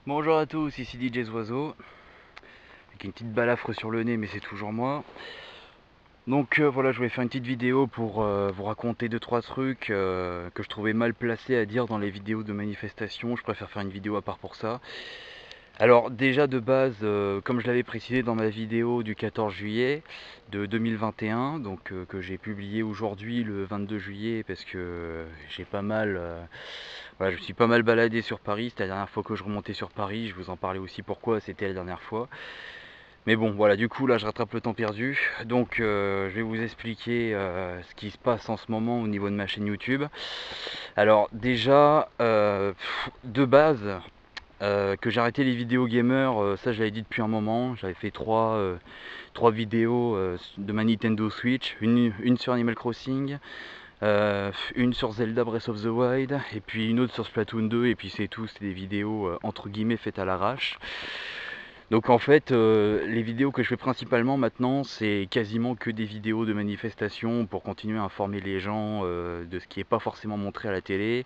Bonjour à tous, ici DJ Oiseau, avec une petite balafre sur le nez, mais c'est toujours moi. Donc voilà, je voulais faire une petite vidéo pour vous raconter deux trois trucs que je trouvais mal placés à dire dans les vidéos de manifestation. Je préfère faire une vidéo à part pour ça. Alors déjà de base, comme je l'avais précisé dans ma vidéo du 14 juillet de 2021, donc que j'ai publié aujourd'hui le 22 juillet parce que j'ai pas mal, voilà, je me suis pas mal baladé sur Paris. C'était la dernière fois que je remontais sur Paris. Je vous en parlais aussi pourquoi c'était la dernière fois. Mais bon, voilà, du coup là je rattrape le temps perdu. Donc je vais vous expliquer ce qui se passe en ce moment au niveau de ma chaîne YouTube. Alors déjà, de base, que j'ai arrêté les vidéos gamers, ça je l'avais dit depuis un moment. J'avais fait trois vidéos de ma Nintendo Switch, une sur Animal Crossing, une sur Zelda Breath of the Wild, et puis une autre sur Splatoon 2, et puis c'est tout, c'est des vidéos entre guillemets faites à l'arrache. Donc en fait, les vidéos que je fais principalement maintenant, c'est quasiment que des vidéos de manifestations pour continuer à informer les gens de ce qui n'est pas forcément montré à la télé,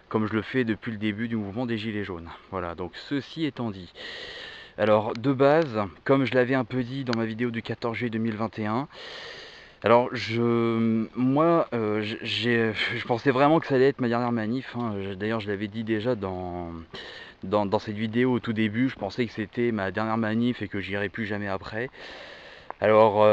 comme je le fais depuis le début du mouvement des Gilets jaunes. Voilà, donc ceci étant dit. Alors de base, comme je l'avais un peu dit dans ma vidéo du 14 juillet 2021, alors je pensais vraiment que ça allait être ma dernière manif, hein. D'ailleurs je l'avais dit déjà dans cette vidéo au tout début, je pensais que c'était ma dernière manif et que j'irai plus jamais après. Alors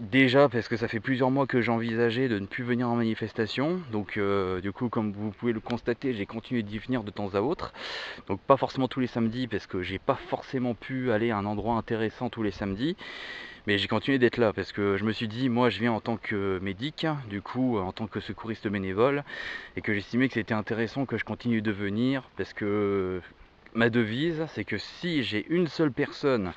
déjà parce que ça fait plusieurs mois que j'envisageais de ne plus venir en manifestation, donc du coup comme vous pouvez le constater, j'ai continué d'y venir de temps à autre. Donc pas forcément tous les samedis parce que j'ai pas forcément pu aller à un endroit intéressant tous les samedis, mais j'ai continué d'être là parce que je me suis dit moi je viens en tant que médic, du coup en tant que secouriste bénévole, et que j'estimais que c'était intéressant que je continue de venir parce que ma devise c'est que si j'ai une seule personne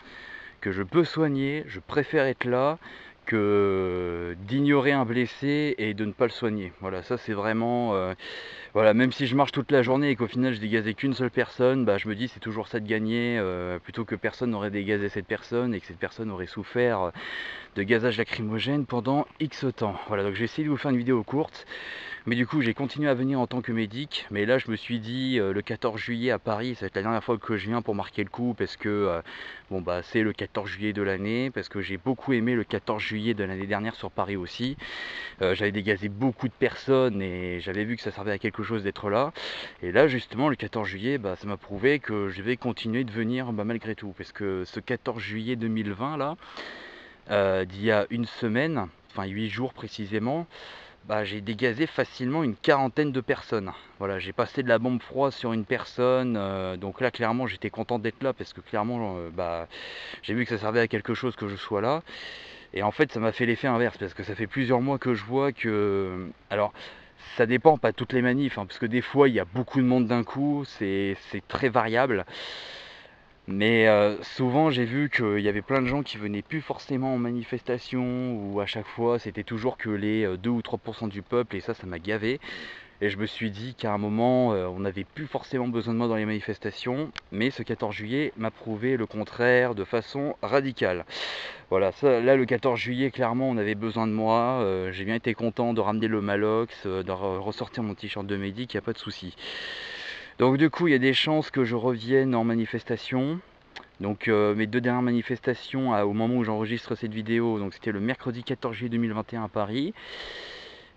que je peux soigner, je préfère être là que d'ignorer un blessé et de ne pas le soigner. Voilà, ça c'est vraiment... voilà, même si je marche toute la journée et qu'au final je dégazais qu'une seule personne, bah, je me dis c'est toujours ça de gagner, plutôt que personne n'aurait dégazé cette personne et que cette personne aurait souffert de gazage lacrymogène pendant X temps. Voilà, donc j'ai essayé de vous faire une vidéo courte. Mais du coup, j'ai continué à venir en tant que médic. Mais là, je me suis dit, le 14 juillet à Paris, ça va être la dernière fois que je viens pour marquer le coup. Parce que bon, bah, c'est le 14 juillet de l'année. Parce que j'ai beaucoup aimé le 14 juillet de l'année dernière sur Paris aussi. J'avais dégazé beaucoup de personnes et j'avais vu que ça servait à quelque chose d'être là. Et là, justement, le 14 juillet, bah, ça m'a prouvé que je vais continuer de venir malgré tout. Parce que ce 14 juillet 2020, là, d'il y a une semaine, enfin 8 jours précisément, bah, j'ai dégazé facilement une quarantaine de personnes. Voilà, j'ai passé de la bombe froide sur une personne, donc là clairement j'étais content d'être là parce que clairement bah, j'ai vu que ça servait à quelque chose que je sois là. Et en fait ça m'a fait l'effet inverse parce que ça fait plusieurs mois que je vois que... Alors ça dépend, pas toutes les manifs, hein, parce que des fois il y a beaucoup de monde d'un coup, c'est très variable. Mais souvent j'ai vu qu'il y avait plein de gens qui venaient plus forcément en manifestation, ou à chaque fois c'était toujours que les 2 ou 3% du peuple, et ça m'a gavé. Et je me suis dit qu'à un moment on n'avait plus forcément besoin de moi dans les manifestations, mais ce 14 juillet m'a prouvé le contraire de façon radicale. Voilà, ça, là le 14 juillet clairement on avait besoin de moi, j'ai bien été content de ramener le Malox, de ressortir mon t-shirt de médic, il n'y a pas de souci. Donc du coup il y a des chances que je revienne en manifestation. Donc mes deux dernières manifestations au moment où j'enregistre cette vidéo, donc c'était le mercredi 14 juillet 2021 à Paris.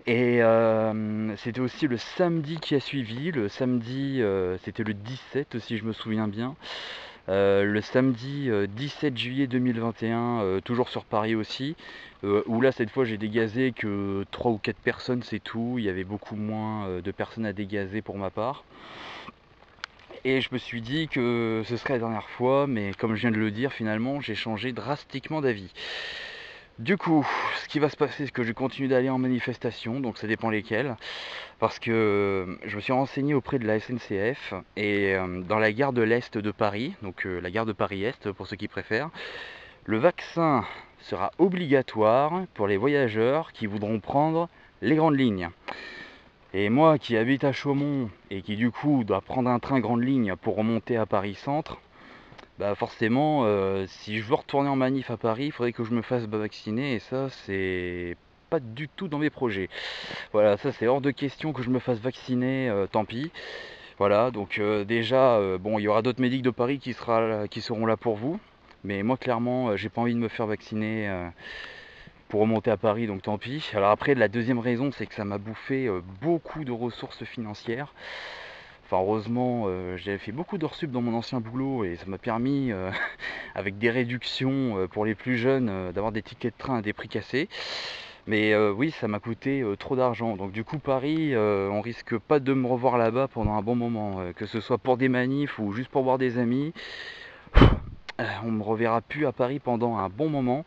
Et c'était aussi le samedi qui a suivi. Le samedi, c'était le 17 si je me souviens bien. Le samedi 17 juillet 2021, toujours sur Paris aussi. Où là cette fois j'ai dégazé que 3 ou 4 personnes, c'est tout. Il y avait beaucoup moins de personnes à dégazer pour ma part. Et je me suis dit que ce serait la dernière fois, mais comme je viens de le dire, finalement, j'ai changé drastiquement d'avis. Du coup, ce qui va se passer, c'est que je continue d'aller en manifestation, donc ça dépend lesquelles, parce que je me suis renseigné auprès de la SNCF, et dans la gare de l'Est de Paris, donc la gare de Paris-Est pour ceux qui préfèrent, le vaccin sera obligatoire pour les voyageurs qui voudront prendre les grandes lignes. Et moi qui habite à Chaumont et qui du coup dois prendre un train grande ligne pour remonter à Paris Centre, bah forcément si je veux retourner en manif à Paris, il faudrait que je me fasse vacciner, et ça c'est pas du tout dans mes projets. Voilà, ça c'est hors de question que je me fasse vacciner, tant pis. Voilà, donc déjà, bon, il y aura d'autres médics de Paris qui seront là pour vous. Mais moi, clairement, j'ai pas envie de me faire vacciner pour remonter à Paris, donc tant pis. Alors après, la deuxième raison, c'est que ça m'a bouffé beaucoup de ressources financières. Enfin, heureusement, j'avais fait beaucoup d'heures sup dans mon ancien boulot et ça m'a permis, avec des réductions pour les plus jeunes, d'avoir des tickets de train à des prix cassés. Mais oui, ça m'a coûté trop d'argent. Donc du coup, Paris, on risque pas de me revoir là-bas pendant un bon moment, que ce soit pour des manifs ou juste pour voir des amis. On me reverra plus à Paris pendant un bon moment.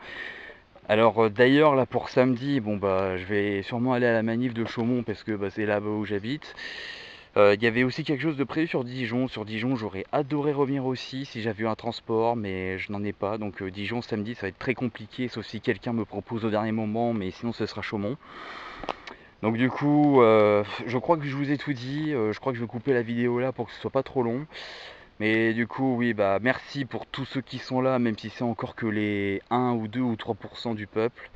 Alors d'ailleurs là pour samedi, bon bah je vais sûrement aller à la manif de Chaumont parce que bah, c'est là-bas où j'habite. Il y avait aussi quelque chose de prévu sur Dijon. Sur Dijon, j'aurais adoré revenir aussi si j'avais eu un transport, mais je n'en ai pas. Donc Dijon samedi, ça va être très compliqué, sauf si quelqu'un me propose au dernier moment, mais sinon ce sera Chaumont. Donc du coup, je crois que je vous ai tout dit. Je crois que je vais couper la vidéo là pour que ce soit pas trop long. Mais du coup, oui, bah merci pour tous ceux qui sont là, même si c'est encore que les 1 ou 2 ou 3% du peuple.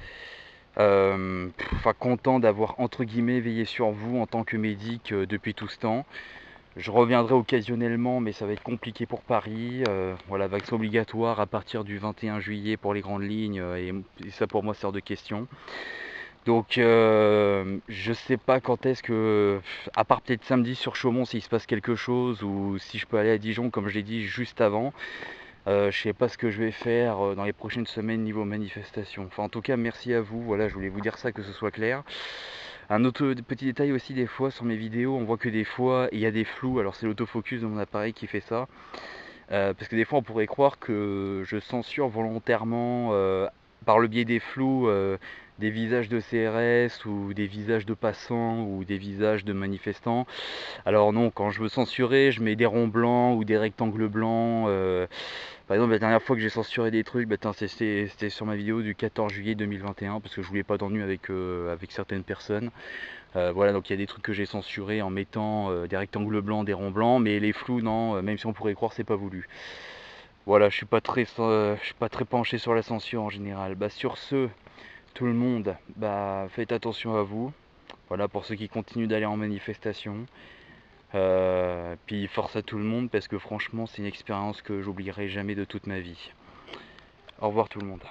Enfin, content d'avoir entre guillemets veillé sur vous en tant que médic depuis tout ce temps. Je reviendrai occasionnellement, mais ça va être compliqué pour Paris. Voilà, vaccin obligatoire à partir du 21 juillet pour les grandes lignes, et ça pour moi c'est hors de question. Donc je sais pas quand est-ce que, à part peut-être samedi sur Chaumont s'il se passe quelque chose, ou si je peux aller à Dijon comme je l'ai dit juste avant. Je sais pas ce que je vais faire dans les prochaines semaines niveau manifestation. Enfin en tout cas merci à vous, voilà je voulais vous dire ça, que ce soit clair. Un autre petit détail aussi, des fois sur mes vidéos on voit que des fois il y a des flous, alors c'est l'autofocus de mon appareil qui fait ça. Parce que des fois on pourrait croire que je censure volontairement par le biais des flous des visages de CRS ou des visages de passants ou des visages de manifestants. Alors non, quand je veux censurer, je mets des ronds blancs ou des rectangles blancs. Par exemple, la dernière fois que j'ai censuré des trucs, bah, c'était sur ma vidéo du 14 juillet 2021 parce que je voulais pas d'ennui avec certaines personnes. Voilà, donc il y a des trucs que j'ai censurés en mettant des rectangles blancs, des ronds blancs, mais les flous, non, même si on pourrait croire, c'est pas voulu. Voilà, je suis pas très penché sur la censure en général. Bah, sur ce, tout le monde, bah, faites attention à vous. Voilà, pour ceux qui continuent d'aller en manifestation. Puis force à tout le monde parce que franchement, c'est une expérience que j'oublierai jamais de toute ma vie. Au revoir tout le monde.